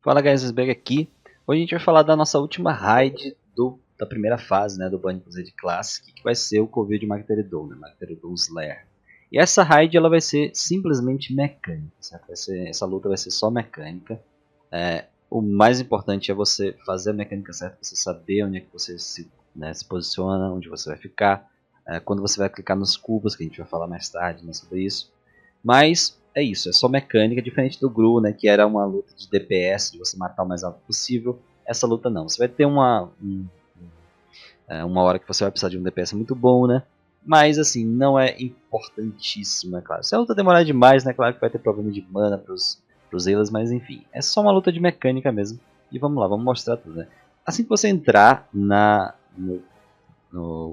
Fala guys, Isberg aqui. Hoje a gente vai falar da nossa última raid da primeira fase, né, do Banco Z Classic, que vai ser o Covil de Magteridon, né, Magteridon Slayer. E essa raid ela vai ser simplesmente mecânica, certo? Essa luta vai ser só mecânica. O mais importante é você fazer a mecânica certa, você saber onde é que você se posiciona, onde você vai ficar, quando você vai clicar nos cubos, que a gente vai falar mais tarde, né, sobre isso. Mas é isso, é só mecânica, diferente do Gru, né, que era uma luta de DPS, de você matar o mais alto possível. Essa luta não, você vai ter uma hora que você vai precisar de um DPS muito bom, né? Mas assim, não é importantíssimo, é claro. Se a luta demorar demais, né, claro que vai ter problema de mana pros healers, mas enfim, é só uma luta de mecânica mesmo. E vamos lá, vamos mostrar tudo, né? Assim que você entrar no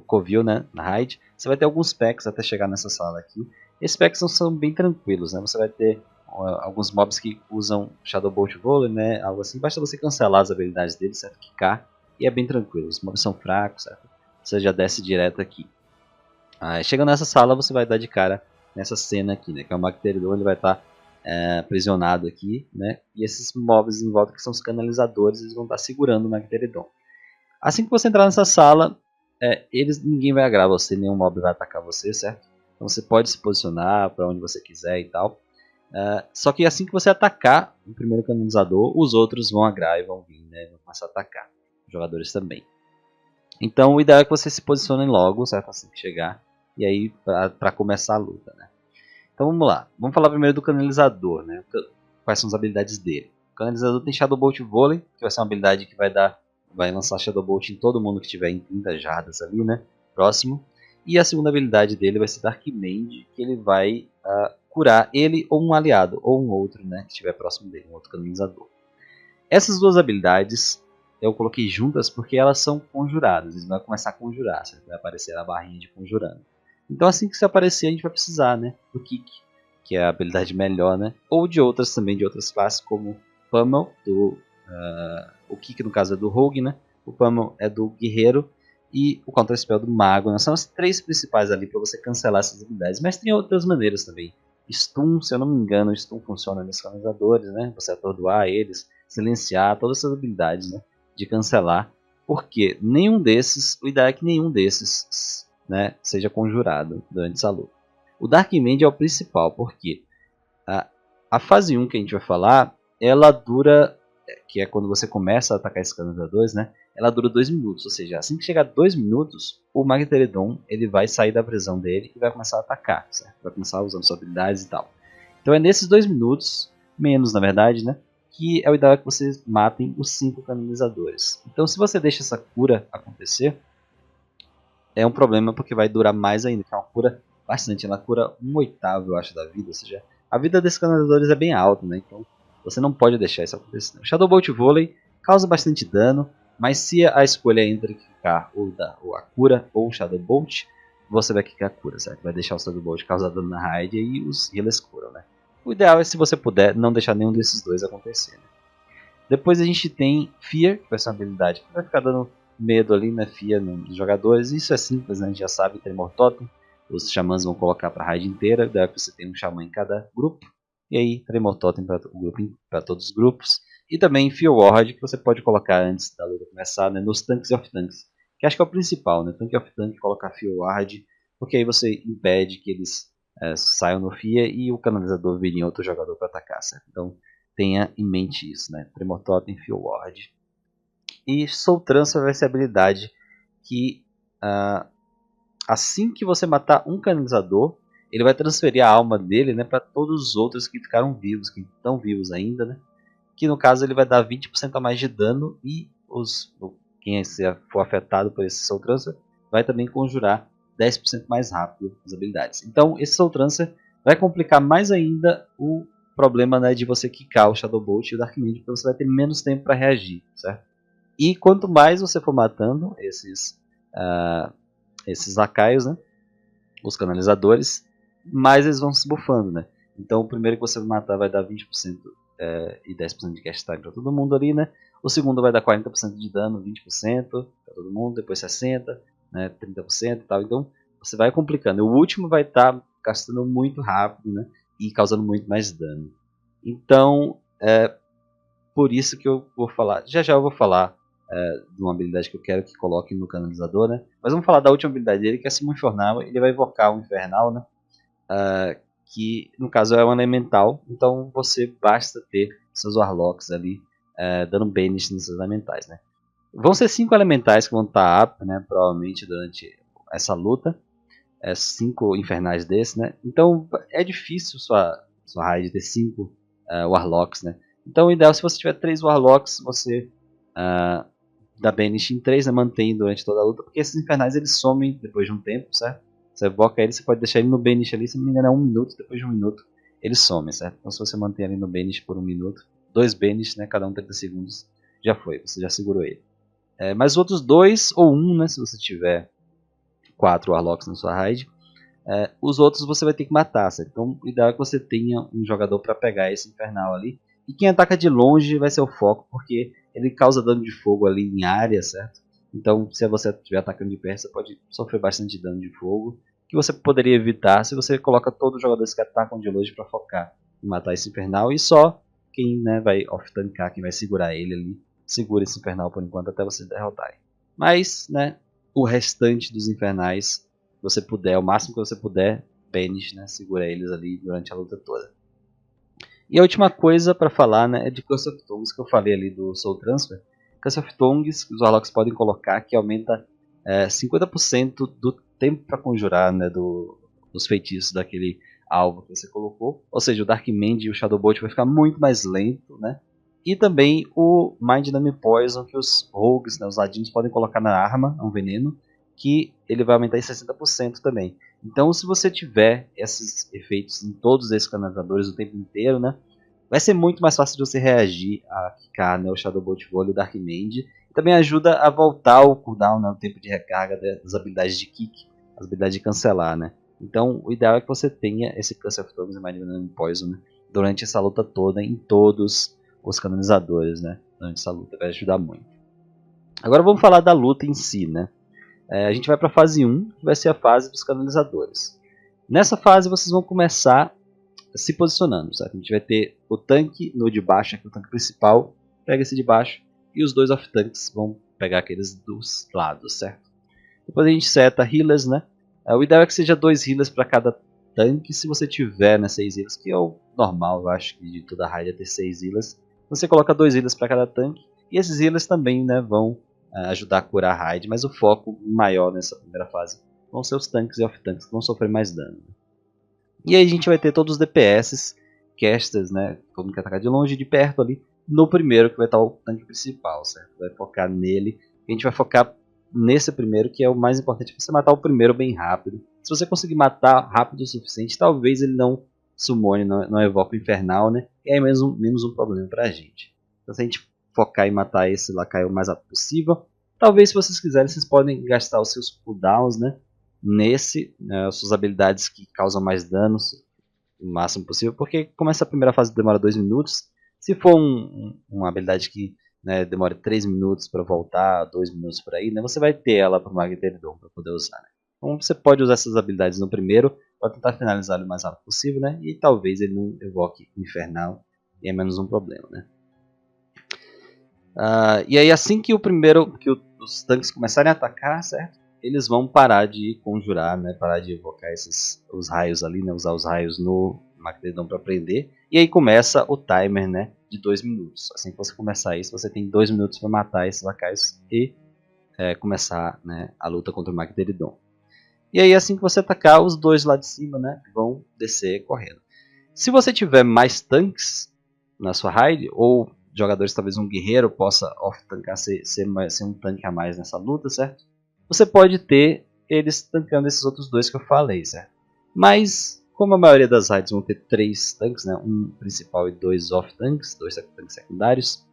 Covil, né, na raid, você vai ter alguns packs até chegar nessa sala aqui. Esses packs são bem tranquilos, né? Você vai ter alguns mobs que usam Shadow Bolt Volley, né, algo assim. Basta você cancelar as habilidades deles, certo? Quicar, e é bem tranquilo. Os mobs são fracos, certo? Você já desce direto aqui. Chegando nessa sala, você vai dar de cara nessa cena aqui, né? Que é o Magteridon, ele vai estar aprisionado aqui, né? E esses mobs em volta que são os canalizadores, eles vão estar segurando o Magteridon. Assim que você entrar nessa sala, ninguém vai agrar você, nenhum mob vai atacar você, certo? Então você pode se posicionar para onde você quiser e tal. Só que assim que você atacar o primeiro canalizador, os outros vão agrar e vão vir, né? Vão começar a atacar. Os jogadores também. Então o ideal é que você se posicione logo, certo? Assim que chegar. E aí para começar a luta, né? Então vamos lá. Vamos falar primeiro do canalizador, né? Quais são as habilidades dele? O canalizador tem Shadow Bolt Volley, que vai ser uma habilidade que vai lançar Shadow Bolt em todo mundo que estiver em 30 jardas ali, né? Próximo. E a segunda habilidade dele vai ser Dark Mend, que ele vai curar ele ou um aliado, ou um outro, né? Que estiver próximo dele, um outro canalizador. Essas duas habilidades eu coloquei juntas porque elas são conjuradas. Eles vão começar a conjurar, certo? Vai aparecer a barrinha de conjurando. Então assim que isso aparecer, a gente vai precisar, né? Do Kick, que é a habilidade melhor, né? Ou de outras também, de outras classes, como Pummel, o Kick no caso é do Rogue, né? O Pummel é do Guerreiro e o Counter Spell do Mago, né? São as três principais ali para você cancelar essas habilidades. Mas tem outras maneiras também. Stun, se eu não me engano, Stun funciona nos canalizadores, né? Você atordoar eles, silenciar, todas essas habilidades, né? De cancelar. Porque o ideal é que nenhum desses, né, seja conjurado durante essa luta. O Dark Mend é o principal, porque a fase 1 que a gente vai falar, ela dura, que é quando você começa a atacar esses canalizadores, né? Ela dura 2 minutos, ou seja, assim que chegar a 2 minutos, o Magteridon ele vai sair da prisão dele e vai começar a atacar, certo? Vai começar usando suas habilidades e tal. Então é nesses 2 minutos, menos na verdade, né? Que é o ideal que vocês matem os 5 canalizadores. Então se você deixa essa cura acontecer, é um problema porque vai durar mais ainda, que é uma cura bastante, ela cura 1/8, eu acho, da vida, ou seja, a vida desses canalizadores é bem alta, né? Então você não pode deixar isso acontecer. O Shadow Bolt Volley causa bastante dano, mas se a escolha é entre clicar a cura ou o Shadow Bolt, você vai clicar a cura, certo? Vai deixar o Shadow Bolt causar dano na raid e os healers curam, né? O ideal é, se você puder, não deixar nenhum desses dois acontecer, né? Depois a gente tem Fear, que vai ser uma habilidade que vai ficar dando medo ali, né, Fear nos jogadores. Isso é simples, né, a gente já sabe, Tremor Totem. Os xamãs vão colocar para a raid inteira, daí você tem um xamã em cada grupo. E aí, Tremor Totem para todos os grupos. E também Fear Ward, que você pode colocar antes da luta começar, né, nos Tanks of Tanks. Que acho que é o principal, né, Tank of Tank, colocar Fear Ward, porque aí você impede que eles saiam no Fear e o canalizador vire em outro jogador para atacar, certo? Então, tenha em mente isso, né? Tremor Totem, Fear Ward. E Soul Transfer vai ser a habilidade que assim que você matar um canalizador, ele vai transferir a alma dele, né, para todos os outros que ficaram vivos, que estão vivos ainda, né? Que no caso ele vai dar 20% a mais de dano e quem for afetado por esse Soul Transfer vai também conjurar 10% mais rápido as habilidades. Então esse Soul Transfer vai complicar mais ainda o problema, né, de você quicar o Shadow Bolt e o Dark Mage, porque você vai ter menos tempo para reagir, certo? E quanto mais você for matando esses lacaios, né, os canalizadores, mais eles vão se bufando, né? Então o primeiro que você matar vai dar 20% e 10% de cast time para todo mundo ali, né? O segundo vai dar 40% de dano, 20% para todo mundo, depois 60%, né, 30% e tal. Então você vai complicando. O último vai estar gastando muito rápido, né? E causando muito mais dano. Então por isso que eu vou falar, já já eu vou falar de uma habilidade que eu quero que coloque no canalizador, né? Mas vamos falar da última habilidade dele, que é a Summon Infernal. Ele vai invocar um Infernal, né? Que no caso é um elemental, então você basta ter seus Warlocks ali dando banish nesses elementais, né? Vão ser 5 elementais que vão estar up, né? Provavelmente durante essa luta. 5 infernais desses, né? Então é difícil sua raid ter 5 Warlocks, né? Então o ideal, se você tiver 3 Warlocks, você dá banish em 3, né? Mantém durante toda a luta, porque esses infernais eles somem depois de um tempo, certo? Você evoca ele, você pode deixar ele no banish ali, se não me engano é 1 minuto, depois de 1 minuto ele some, certo? Então se você mantém ele no banish por 1 minuto, 2 banish, né? Cada um 30 segundos, já foi, você já segurou ele. Mas os outros 2 ou 1, né? Se você tiver 4 Warlocks na sua raid, os outros você vai ter que matar, certo? Então o ideal é que você tenha um jogador para pegar esse infernal ali. E quem ataca de longe vai ser o foco, porque ele causa dano de fogo ali em área, certo? Então se você estiver atacando de perto, você pode sofrer bastante dano de fogo, que você poderia evitar se você coloca todos os jogadores que atacam de longe para focar em matar esse infernal. E só quem, né, vai off-tancar, quem vai segurar ele ali, segura esse infernal por enquanto até você derrotar. Mas, né, o restante dos infernais, você puder, o máximo que você puder, banish, né, segura eles ali durante a luta toda. E a última coisa para falar, né, é de Curse of Tongues, que eu falei ali do Soul Transfer. Curse of Tongues, os Warlocks podem colocar, que aumenta 50% do tempo para conjurar, né, dos feitiços daquele alvo que você colocou. Ou seja, o Dark Mend e o Shadow Bolt vai ficar muito mais lento, né? E também o Mind Numb Poison, que os rogues, né, os ladinos, podem colocar na arma, é um veneno, que ele vai aumentar em 60% também. Então, se você tiver esses efeitos em todos esses canalizadores o tempo inteiro, né, vai ser muito mais fácil de você reagir a quicar, né, o Shadow Bolt Volley e o Dark Mend. E também ajuda a voltar o cooldown, né, o tempo de recarga das habilidades de kick, as habilidades de cancelar, né. Então, o ideal é que você tenha esse Curse of Tongues e Mind Numb Poison, né, durante essa luta toda em todos os canalizadores, né, durante essa luta, vai ajudar muito. Agora vamos falar da luta em si, né. A gente vai para a fase 1, que vai ser a fase dos canalizadores. Nessa fase vocês vão começar se posicionando, certo? A gente vai ter o tanque no de baixo, aqui o tanque principal, pega esse de baixo, e os 2 off-tanks vão pegar aqueles dos lados, certo? Depois a gente seta healers, né? O ideal é que seja 2 healers para cada tanque, se você tiver, né, 6 healers, que é o normal, eu acho que de toda a raid é ter 6 healers. Você coloca 2 healers para cada tanque, e esses healers também, né, vão ajudar a curar a raid, mas o foco maior nessa primeira fase vão ser os tanques e off-tanks que vão sofrer mais dano. E aí a gente vai ter todos os DPS, casters, né, todo mundo que atacar de longe e de perto ali, no primeiro que vai estar o tanque principal, certo? Vai focar nele, a gente vai focar nesse primeiro, que é o mais importante, você matar o primeiro bem rápido. Se você conseguir matar rápido o suficiente, talvez ele não summone, não evoque o infernal, né, e aí menos um problema pra gente. Então se a gente focar em matar esse lacaio o mais rápido possível. Talvez, se vocês quiserem, vocês podem gastar os seus cooldowns, né, nesse, as suas habilidades que causam mais danos, o máximo possível, porque como essa primeira fase demora 2 minutos, se for uma habilidade que, né, demora 3 minutos para voltar, 2 minutos por aí, né, você vai ter ela para o Magneteridon para poder usar. Né? Então você pode usar essas habilidades no primeiro para tentar finalizar ele o mais rápido possível, né, e talvez ele não evoque Infernal e é menos um problema. Né? E aí assim que os tanques começarem a atacar, certo? Eles vão parar de conjurar, né? Parar de evocar os raios ali, né? Usar os raios no Magneton para prender. E aí começa o timer, né? De 2 minutos. Assim que você começar isso, você tem 2 minutos para matar esses lacaios e começar, né, a luta contra o Magneton. E aí assim que você atacar, os 2 lá de cima, né, vão descer correndo. Se você tiver mais tanques na sua raid, ou jogadores, talvez um guerreiro possa off-tancar, ser um tanque a mais nessa luta, certo? Você pode ter eles tankando esses outros 2 que eu falei, certo? Mas, como a maioria das raids vão ter 3 tanques, né? Um principal e 2 off-tanks, 2 tanques secundários,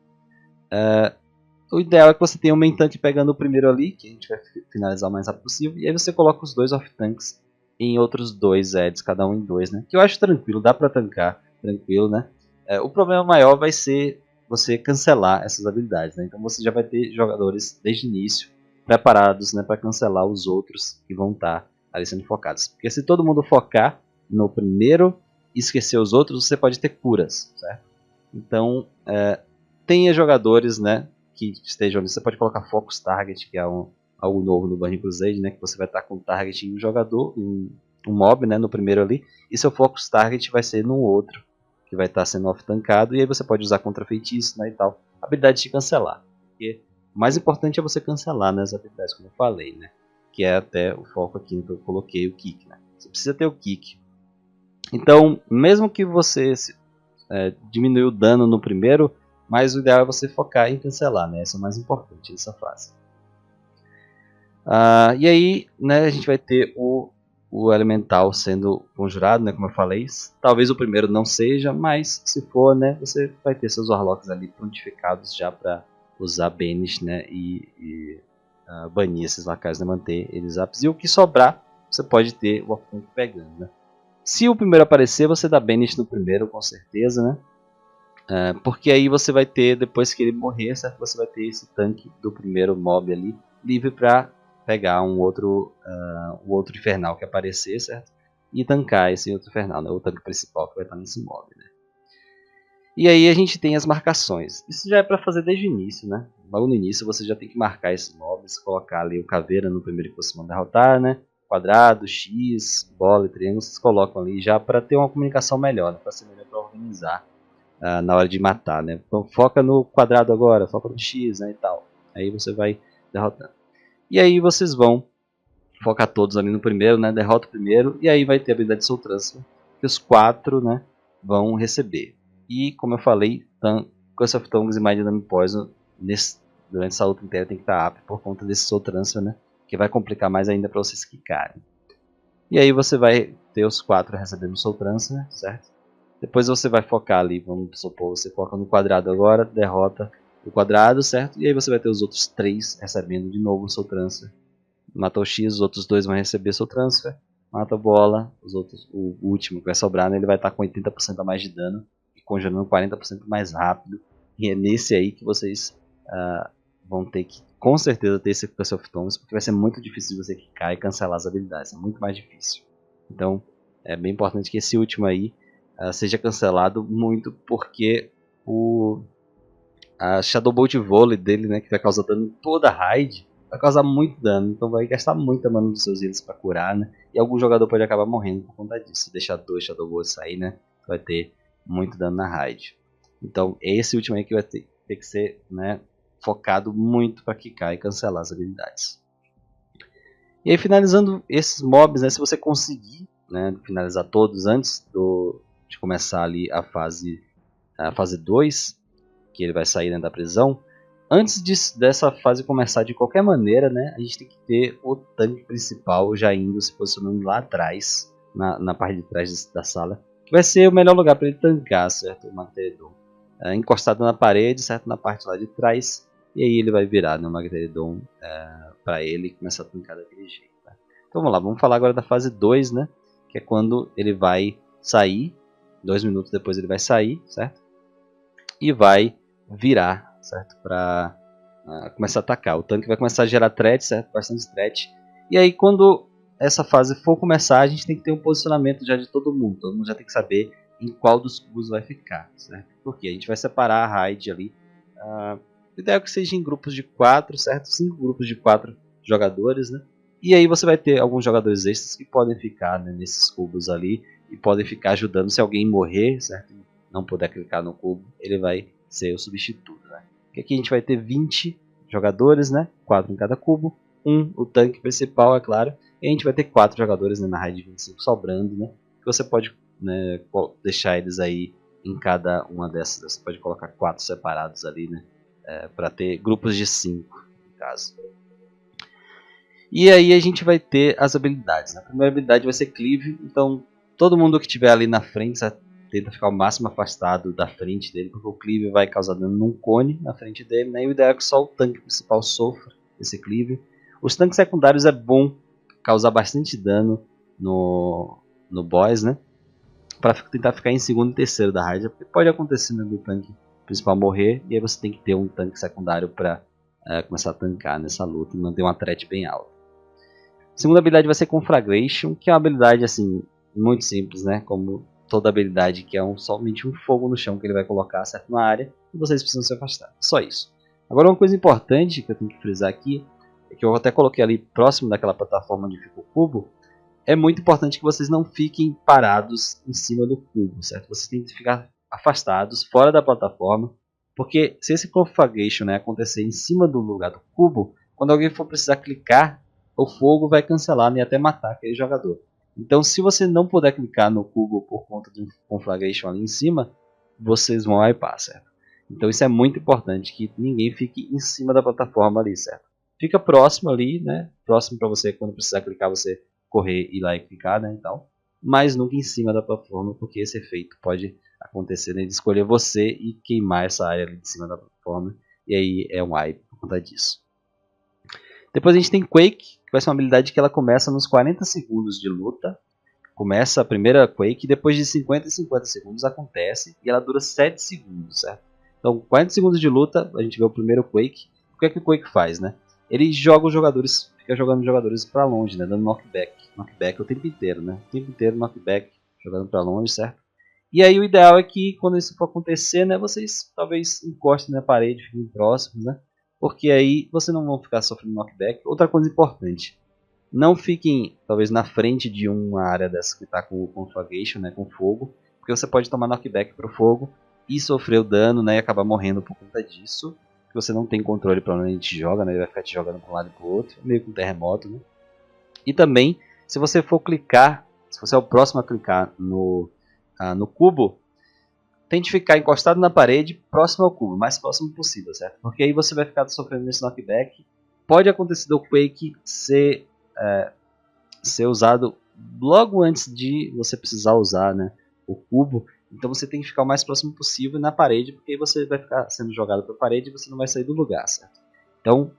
o ideal é que você tenha um main tank pegando o primeiro ali, que a gente vai finalizar o mais rápido possível, e aí você coloca os 2 off-tanks em outros 2 ads, cada um em 2, né? Que eu acho tranquilo, dá pra tancar tranquilo, né? O problema maior vai ser você cancelar essas habilidades, né? Então você já vai ter jogadores desde o início preparados, né, para cancelar os outros que vão estar ali sendo focados. Porque se todo mundo focar no primeiro e esquecer os outros, você pode ter curas, certo? Então tenha jogadores, né, que estejam ali. Você pode colocar Focus Target, que é algo novo no Burning Crusade, né, que você vai estar com target em um jogador, um mob, né, no primeiro ali, e seu Focus Target vai ser no outro, que vai estar sendo off-tankado, e aí você pode usar contra feitiço, né, e tal. Habilidade de cancelar. Porque o mais importante é você cancelar, né, as habilidades, como eu falei, né, que é até o foco aqui que eu coloquei, o kick, né. Você precisa ter o kick. Então, mesmo que você diminui o dano no primeiro, mas o ideal é você focar em cancelar, né? Essa é o mais importante nessa fase. E aí, né, a gente vai ter o elemental sendo conjurado, né, como eu falei. Talvez o primeiro não seja, mas se for, né, você vai ter seus Warlocks ali prontificados já para usar Banish, né, e banir esses lacaios, né, manter eles aptos. E o que sobrar, você pode ter o oponente pegando, né. Se o primeiro aparecer, você dá Banish no primeiro, com certeza, né. Porque aí você vai ter, depois que ele morrer, certo? Você vai ter esse tanque do primeiro mob ali livre para pegar o outro infernal que aparecer, certo? E tancar esse outro infernal, né? O tanque principal que vai estar nesse mob, né? E aí a gente tem as marcações. Isso já é para fazer desde o início, né? Logo no início você já tem que marcar esses mobs, colocar ali o caveira no primeiro que você manda derrotar, né? Quadrado, X, bola e triângulo, vocês colocam ali já para ter uma comunicação melhor, né? Para ser melhor para organizar na hora de matar, né? Então foca no quadrado agora, foca no X, né, e tal. Aí você vai derrotando. E aí vocês vão focar todos ali no primeiro, né? Derrota o primeiro e aí vai ter a habilidade de Soul Transfer que os 4, né, vão receber. E como eu falei, Curse of Tongues e Mind Dynamic Poison durante essa luta inteira tem que estar up por conta desse Soul Transfer, né? Que vai complicar mais ainda para vocês quicarem. E aí você vai ter os 4 recebendo Soul Transfer, certo? Depois você vai focar ali, vamos supor, você foca no quadrado agora, derrota o quadrado, certo? E aí você vai ter os outros 3 recebendo de novo o seu transfer. Mata o X, os outros 2 vão receber seu transfer. Mata a bola, o último que vai sobrar, né, ele vai estar com 80% a mais de dano e conjurando 40% mais rápido. E é nesse aí que vocês vão ter que, com certeza, ter esse Curse of Tongues, porque vai ser muito difícil de você quicar e cancelar as habilidades, é muito mais difícil. Então, é bem importante que esse último aí seja cancelado muito, porque a Shadow Bolt Volley dele, né, que vai causar dano em toda a raid, vai causar muito dano, então vai gastar muita mana dos seus healers para curar, né, e algum jogador pode acabar morrendo por conta disso. Se deixar 2 Shadow Bolts sair, né, vai ter muito dano na raid. Então esse último aí que vai ter que ser, né, focado muito para quicar e cancelar as habilidades. E aí, finalizando esses mobs, né, se você conseguir, né, finalizar todos antes de começar ali a fase 2, que ele vai sair, né, da prisão. Antes dessa fase começar de qualquer maneira, né, a gente tem que ter o tanque principal já indo, se posicionando lá atrás, na parte de trás da sala, que vai ser o melhor lugar para ele tancar, certo? O Magteridon. Encostado na parede, certo? Na parte lá de trás, e aí ele vai virar, né, o Magteridon para ele e começar a tancar daquele jeito. Tá? Então vamos lá, vamos falar agora da fase 2, né, que é quando ele vai sair. 2 minutos depois ele vai sair, certo? E vai virar, certo? Para começar a atacar. O tanque vai começar a gerar threat, certo? Bastante threat. E aí quando essa fase for começar, a gente tem que ter um posicionamento já de todo mundo. Todo mundo já tem que saber em qual dos cubos vai ficar, certo? Porque a gente vai separar a raid ali. O ideal é que seja em grupos de 4, certo? 5 grupos de 4 jogadores, né? E aí você vai ter alguns jogadores extras que podem ficar, né, nesses cubos ali e podem ficar ajudando. Se alguém morrer, certo? Não puder clicar no cubo, ele vai ser o substituto, né? Porque aqui a gente vai ter 20 jogadores, né? 4 em cada cubo, o tanque principal, é claro, e a gente vai ter 4 jogadores, né, na raid de 25 sobrando, né? Que você pode, né, deixar eles aí em cada uma dessas. Você pode colocar 4 separados ali, né? Para ter grupos de 5, no caso. E aí a gente vai ter as habilidades, né? A primeira habilidade vai ser Cleave, então todo mundo que estiver ali na frente tenta ficar o máximo afastado da frente dele, porque o Cleave vai causar dano num cone na frente dele, né? E o ideal é que só o tanque principal sofra esse Cleave. Os tanques secundários é bom causar bastante dano no boss, né? Para tentar ficar em segundo e terceiro da raid, porque pode acontecer, né, do tanque principal morrer, e aí você tem que ter um tanque secundário para começar a tancar nessa luta e manter uma threat bem alta. A segunda habilidade vai ser Conflagration, que é uma habilidade assim muito simples, né? Como toda a habilidade que é somente um fogo no chão que ele vai colocar certo na área e vocês precisam se afastar. Só isso. Agora uma coisa importante que eu tenho que frisar aqui, é que eu até coloquei ali próximo daquela plataforma onde fica o cubo, é muito importante que vocês não fiquem parados em cima do cubo, certo? Vocês têm que ficar afastados, fora da plataforma, porque se esse conflagration, né, acontecer em cima do lugar do cubo, quando alguém for precisar clicar, o fogo vai cancelar e até matar aquele jogador. Então, se você não puder clicar no cubo por conta de um conflagration ali em cima, vocês vão wipear, certo? Então isso é muito importante, que ninguém fique em cima da plataforma ali, certo? Fica próximo ali, né? Próximo para você, quando precisar clicar, você correr, ir lá e clicar, né? Então, mas nunca em cima da plataforma, porque esse efeito pode acontecer, né, de escolher você e queimar essa área ali de cima da plataforma. E aí é um wipe por conta disso. Depois a gente tem Quake, que vai ser uma habilidade que ela começa nos 40 segundos de luta. Começa a primeira Quake, depois de 50 e 50 segundos acontece, e ela dura 7 segundos, certo? Então, 40 segundos de luta, a gente vê o primeiro Quake. O que é que o Quake faz, né? Ele joga os jogadores, fica jogando os jogadores para longe, né? Dando knockback. Knockback o tempo inteiro, né? O tempo inteiro knockback, jogando para longe, certo? E aí o ideal é que quando isso for acontecer, né? Vocês talvez encostem na parede, fiquem próximos, né? Porque aí vocês não vão ficar sofrendo knockback. Outra coisa importante, não fiquem talvez na frente de uma área dessa que está com conflagration, né? Com fogo, porque você pode tomar knockback para o fogo e sofrer o dano, né, e acabar morrendo por conta disso, que você não tem controle para onde ele te joga, né, ele vai ficar te jogando para um lado e para o outro, meio que um terremoto, né. E também, se você for clicar, se você é o próximo a clicar no cubo, tente ficar encostado na parede, próximo ao cubo, o mais próximo possível, certo? Porque aí você vai ficar sofrendo esse knockback. Pode acontecer do Quake ser usado logo antes de você precisar usar, né, o cubo. Então você tem que ficar o mais próximo possível na parede, porque aí você vai ficar sendo jogado para a parede e você não vai sair do lugar, certo? Então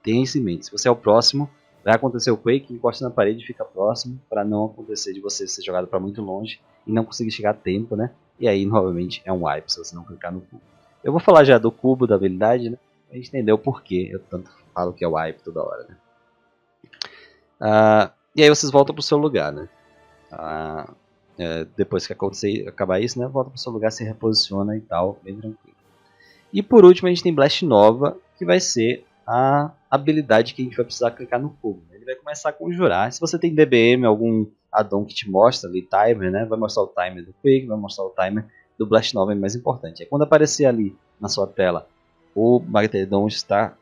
tenha isso em mente. Se você é o próximo, vai acontecer o Quake, encosta na parede e fica próximo, para não acontecer de você ser jogado para muito longe e não conseguir chegar a tempo, né? E aí novamente é um wipe se você não clicar no cubo. Eu vou falar já do cubo da habilidade, né? A gente entendeu o porquê eu tanto falo que é wipe toda hora, né? E aí vocês voltam para o seu lugar, né? Depois que acabar isso, né? Volta para o seu lugar, se reposiciona e tal, bem tranquilo. E por último a gente tem Blast Nova, que vai ser a habilidade que a gente vai precisar clicar no cubo. Ele vai começar a conjurar. Se você tem DBM, algum addon que te mostra ali, timer, né? Vai mostrar o timer do Quake, vai mostrar o timer do Blast Nova, é mais importante. É quando aparecer ali na sua tela, o Magneton está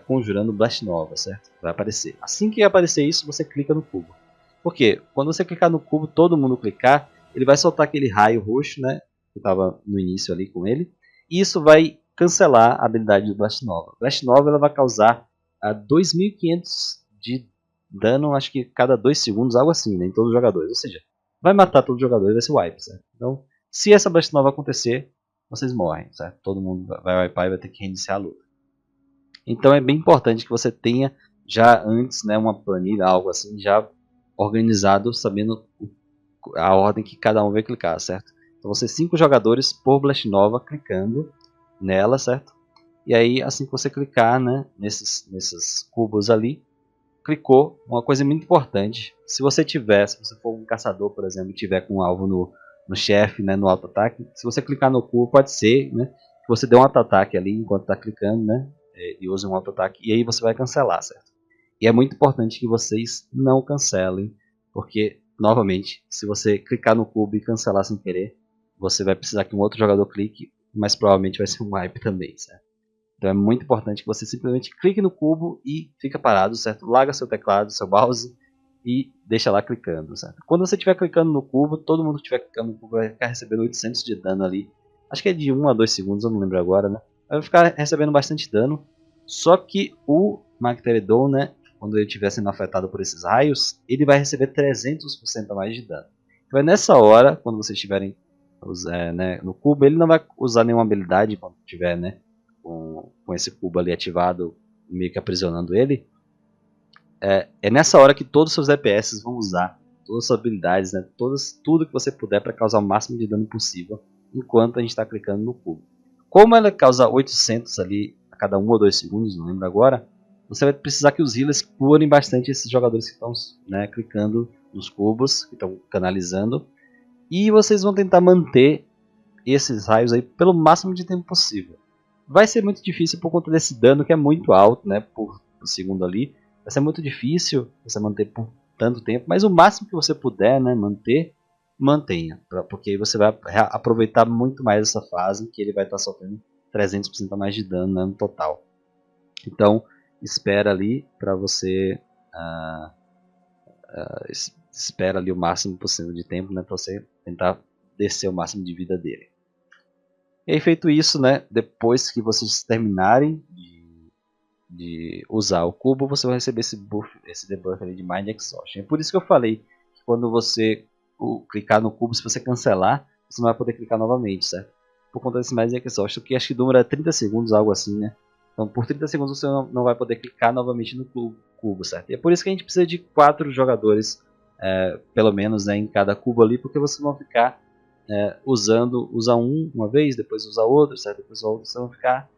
conjurando Blast Nova, certo? Vai aparecer. Assim que aparecer isso, você clica no cubo. Por quê? Quando você clicar no cubo, todo mundo clicar, ele vai soltar aquele raio roxo, né? Que estava no início ali com ele. E isso vai cancelar a habilidade do Blast Nova. Blast Nova ela vai causar 2.500 de dano, acho que cada 2 segundos, algo assim, né? Em todos os jogadores. Ou seja, vai matar todos os jogadores, vai ser wipe, certo? Então, se essa Blast Nova acontecer, vocês morrem, certo? Todo mundo vai wipear e vai ter que reiniciar a luta. Então é bem importante que você tenha já antes, né, uma planilha, algo assim, já organizado, sabendo a ordem que cada um vai clicar, certo? Então você 5 jogadores por Blast Nova clicando nela, certo? E aí assim que você clicar, né, nesses cubos ali, clicou, uma coisa muito importante, se você for um caçador, por exemplo, e tiver com um alvo no chefe, né, no auto-ataque, se você clicar no cubo, pode ser, né, que você dê um auto-ataque ali enquanto está clicando, né, e use um auto-ataque, e aí você vai cancelar, certo? E é muito importante que vocês não cancelem, porque, novamente, se você clicar no cubo e cancelar sem querer, você vai precisar que um outro jogador clique, mas provavelmente vai ser um wipe também, certo? Então é muito importante que você simplesmente clique no cubo e fica parado, certo? Larga seu teclado, seu mouse e deixa lá clicando, certo? Quando você estiver clicando no cubo, todo mundo que estiver clicando no cubo vai ficar recebendo 800 de dano ali. Acho que é de 1 a 2 segundos, eu não lembro agora, né? Vai ficar recebendo bastante dano. Só que o Magneton, né, quando ele estiver sendo afetado por esses raios, ele vai receber 300% a mais de dano. Então é nessa hora, quando vocês estiverem né, no cubo, ele não vai usar nenhuma habilidade quando estiver, né, com esse cubo ali ativado, meio que aprisionando ele. É nessa hora que todos os seus DPS vão usar todas as suas habilidades, né, tudo que você puder para causar o máximo de dano possível, enquanto a gente está clicando no cubo. Como ela causa 800 ali a cada 1 ou 2 segundos, não lembro agora, você vai precisar que os healers curem bastante esses jogadores que estão, né, clicando nos cubos, que estão canalizando, E vocês vão tentar manter esses raios aí pelo máximo de tempo possível. Vai ser muito difícil por conta desse dano que é muito alto, né, por segundo ali. Vai ser muito difícil você manter por tanto tempo, mas o máximo que você puder, né, mantenha, porque aí você vai aproveitar muito mais essa fase, que ele vai estar sofrendo 300% a mais de dano, né, no total. Então, espera ali para você espera ali o máximo possível de tempo, né, para você tentar descer o máximo de vida dele. E aí, feito isso, né, depois que vocês terminarem de usar o cubo, você vai receber esse debuff ali de Mind Exhaustion. É por isso que eu falei que quando você clicar no cubo, se você cancelar, você não vai poder clicar novamente, certo? Por conta desse Mind Exhaustion, que acho que dura 30 segundos, algo assim, né? Então por 30 segundos você não vai poder clicar novamente no cubo, certo? E é por isso que a gente precisa de 4 jogadores, pelo menos, né, em cada cubo ali, porque vocês vão ficar usa uma vez, depois usa outro, certo? Depois outro, vocês vão ficar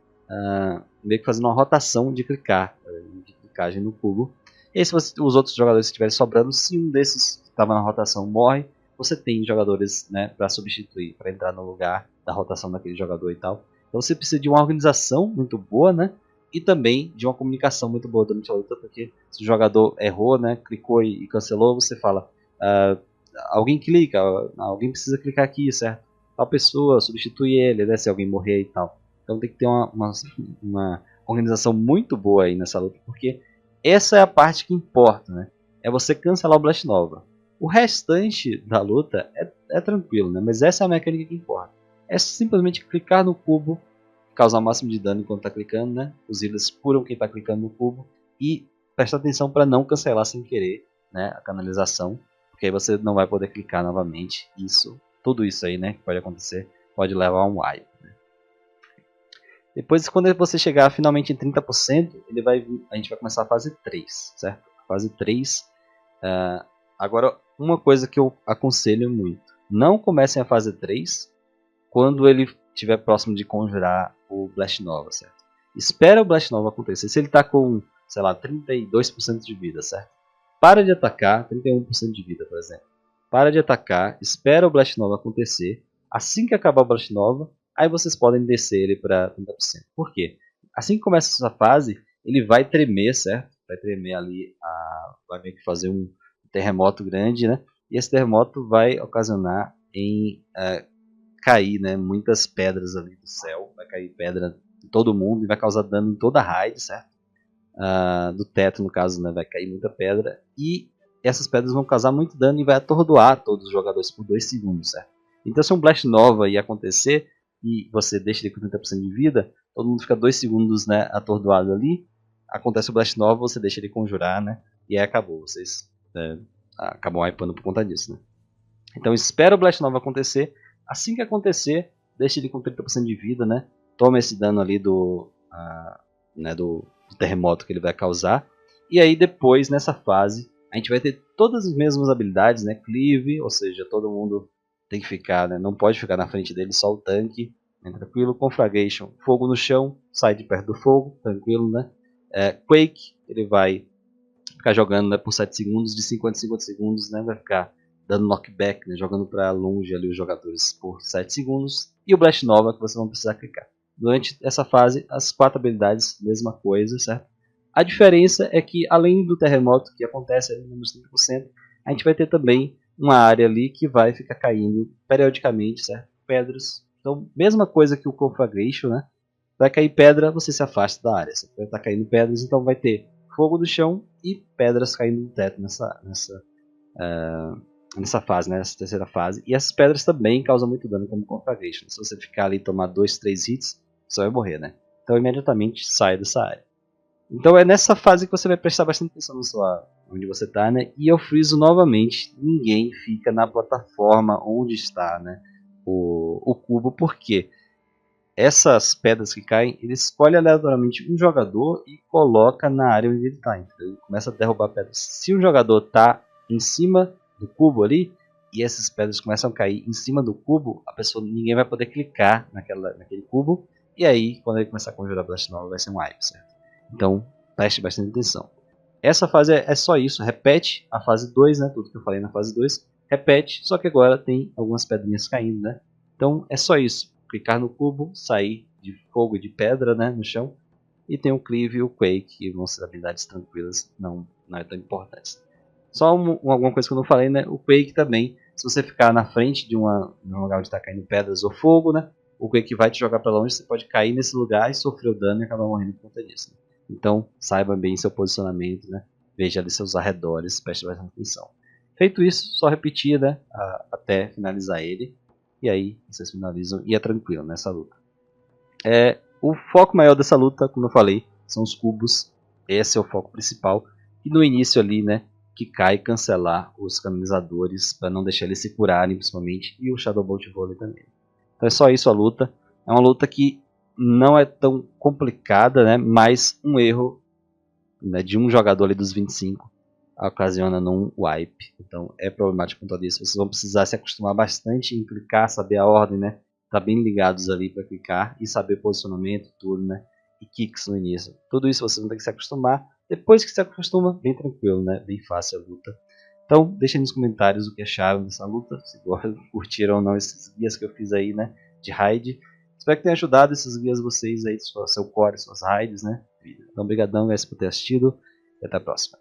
meio que fazendo uma rotação de clicagem no cubo. E aí, se os outros jogadores estiverem sobrando, se um desses que estava na rotação morre, você tem jogadores, né, para substituir, para entrar no lugar da rotação daquele jogador e tal. Então você precisa de uma organização muito boa, né, e também de uma comunicação muito boa durante a luta, porque se o jogador errou, né, clicou e cancelou, você fala, alguém clica, alguém precisa clicar aqui, certo? Tal pessoa substitui ele, né, se alguém morrer e tal. Então tem que ter uma organização muito boa aí nessa luta, porque essa é a parte que importa, né? É você cancelar o Blast Nova. O restante da luta é tranquilo, né? Mas essa é a mecânica que importa. É simplesmente clicar no cubo, causar o máximo de dano enquanto está clicando, né? Os healers curam quem está clicando no cubo e prestar atenção para não cancelar sem querer, né, a canalização, porque aí você não vai poder clicar novamente. Tudo isso aí, né, que pode acontecer, pode levar a um wipe. Depois, quando você chegar finalmente em 30%, a gente vai começar a fase 3, certo? Fase 3. Agora, uma coisa que eu aconselho muito. Não comecem a fase 3 quando ele estiver próximo de conjurar o Blast Nova, certo? Espera o Blast Nova acontecer. Se ele está com, sei lá, 32% de vida, certo? Para de atacar, 31% de vida, por exemplo. Para de atacar, espera o Blast Nova acontecer. Assim que acabar o Blast Nova, aí vocês podem descer ele para 30%. Por quê? Assim que começa essa fase, ele vai tremer, certo? Vai tremer ali, vai meio que fazer um terremoto grande, né? E esse terremoto vai ocasionar em cair, né, muitas pedras ali do céu. Vai cair pedra em todo mundo e vai causar dano em toda a raid, certo? Do teto, no caso, né, vai cair muita pedra. E essas pedras vão causar muito dano e vai atordoar todos os jogadores por 2 segundos, certo? Então se um Blast Nova ia acontecer e você deixa ele com 30% de vida, todo mundo fica 2 segundos, né, atordoado ali. Acontece o Blast Nova, você deixa ele conjurar, né, e aí acabou. Vocês acabam hypando por conta disso, né? Então espera o Blast Nova acontecer. Assim que acontecer, deixa ele com 30% de vida, né? Toma esse dano ali do terremoto que ele vai causar. E aí depois, nessa fase, a gente vai ter todas as mesmas habilidades, né? Cleave, ou seja, todo mundo tem que ficar, né? Não pode ficar na frente dele, só o tanque, né? Tranquilo. Conflagration, fogo no chão, sai de perto do fogo, tranquilo, né? Quake, ele vai ficar jogando, né, por 7 segundos, de 50 a 50 segundos, né? Vai ficar dando knockback, né, jogando para longe ali os jogadores por 7 segundos. E o Blast Nova, que vocês vão precisar clicar. Durante essa fase, as 4 habilidades, mesma coisa, certo? A diferença é que, além do terremoto que acontece ali nos 30%, a gente vai ter também uma área ali que vai ficar caindo periodicamente, certo? Pedras. Então, mesma coisa que o Conflagration, né? Vai cair pedra, você se afasta da área. Você vai estar caindo pedras, então vai ter fogo do chão e pedras caindo do teto nessa fase, né, nessa terceira fase. E essas pedras também causam muito dano como Conflagration. Se você ficar ali e tomar 2, 3 hits, você vai morrer, né? Então imediatamente sai dessa área. Então é nessa fase que você vai prestar bastante atenção onde você está, né? E eu friso novamente, ninguém fica na plataforma onde está, né, o cubo, porque essas pedras que caem, ele escolhe aleatoriamente um jogador e coloca na área onde ele está. Então ele começa a derrubar pedras. Se um jogador está em cima do cubo ali, e essas pedras começam a cair em cima do cubo, ninguém vai poder clicar naquele cubo, e aí quando ele começar a conjurar Blast Nova vai ser um wipe, certo? Então preste bastante atenção. Essa fase é só isso, repete a fase 2, né, tudo que eu falei na fase 2, repete, só que agora tem algumas pedrinhas caindo, né? Então é só isso, clicar no cubo, sair de fogo e de pedra, né, no chão, e tem o Cleave e o Quake, que vão ser habilidades tranquilas, não é tão importante. Só alguma coisa que eu não falei, né? O Quake também, se você ficar na frente de um lugar onde está caindo pedras ou fogo, né? O Quake vai te jogar para longe, você pode cair nesse lugar e sofrer o dano e acabar morrendo por conta disso. Né? Então, saiba bem seu posicionamento, né? Veja ali seus arredores, preste bastante atenção. Feito isso, só repetir, né? Até finalizar ele. E aí, vocês finalizam e é tranquilo nessa luta. O foco maior dessa luta, como eu falei, são os cubos. Esse é o foco principal. E no início ali, né? Que cai cancelar os canalizadores para não deixar eles se curarem, principalmente, e o Shadow Bolt Volley também. Então é só isso a luta. É uma luta que não é tão complicada, né? Mas um erro, né, de um jogador ali dos 25 ocasiona num wipe. Então é problemático quanto a isso. Vocês vão precisar se acostumar bastante em clicar, saber a ordem, né? Tá bem ligados ali para clicar e saber posicionamento, tudo, né? E kicks no início. Tudo isso vocês vão ter que se acostumar. Depois que se acostuma, bem tranquilo, né? Bem fácil a luta. Então, deixem nos comentários o que acharam dessa luta, se curtiram ou não esses guias que eu fiz aí, né? De raid. Espero que tenha ajudado esses guias vocês aí, seu core, suas raids, né? Então, obrigadão, guys, por ter assistido e até a próxima.